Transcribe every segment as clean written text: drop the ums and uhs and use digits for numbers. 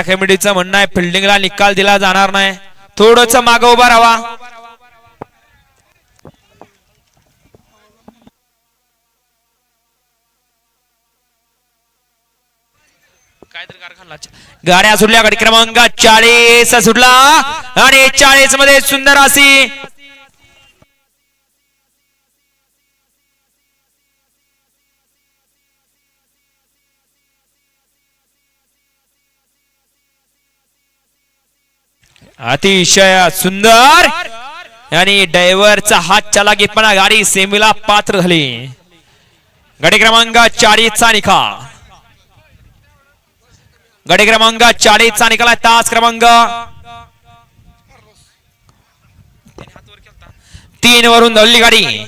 कमिटीचं म्हणणं आहे फिल्डिंगला निकाल दिला जाणार नाही, थोडंच मागे उभा राहावा. गाड्या सुटल्या, गाडी क्रमांक 40 सुटला आणि 40 मध्ये सुंदर अशी अतिशय सुंदर आणि ड्रायव्हरचा हात चलाकीपणा, गाडी सेमीला पात्र झाली. गाडी क्रमांक 40 चा निकाल, गाडी क्रमांक 40 चा निकाल आहे. तास क्रमांक 3 वरून धावली गाडी.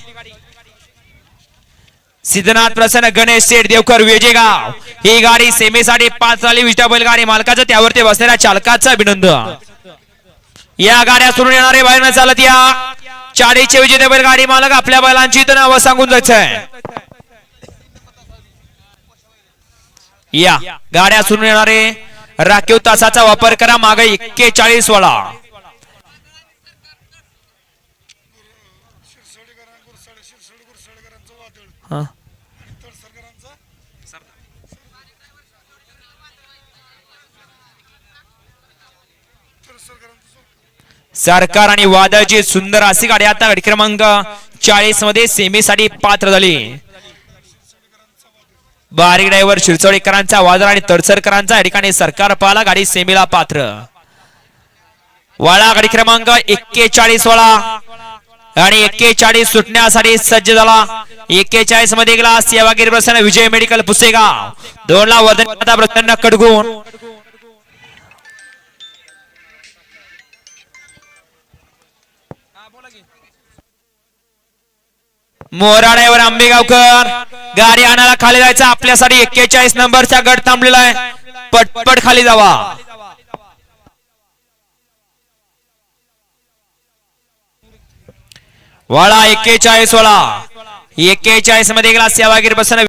सिद्धनाथ प्रसन्न, गणेश शेठ देवकर, वेजेगाव ही गाडी सेमीसाठी 5 झाली. विष्टा बैलगाडी मालकाचं त्यावरती बसलेल्या चालकाचं अभिनंदन. या गाड्या सुरू येणारे बाहेर चालत या 40 चे विजेते बैलगाडी मालक आपल्या बैलांची तर नाव सांगून जायचंय. या गाड्या सुरू येणारे राखीव तासाचा वापर करा. मागे 41 वाला सरकार आणि वादळची सुंदर अशी गाडी आता गाडी क्रमांक 40 मध्ये सेमीसाठी पात्र झाली. बारीक ड्रायव्हर शिरसोडीकरांचा वादळ आणि तडसरकरांचा या ठिकाणी सरकार पाला, गाडी सेमीला पात्र. वाळा गाडी क्रमांक 41 वाला आणि 41 सुटण्यासाठी सज्ज झाला. 41 मध्ये गेला सेवागिरी प्रसन्न, विजय मेडिकल पुसेगाव 2 ला वर्धन प्रसन्न कडगुण. मोराड्यावर आंबेगावकर, गाडी आणायला खाली जायचं आपल्यासाठी. 41 नंबरचा गट थांबलेला आहे, पटपट खाली जावा. वाळा 41 वाला 41 मध्ये गेला सेवागिरी प्रसन्न.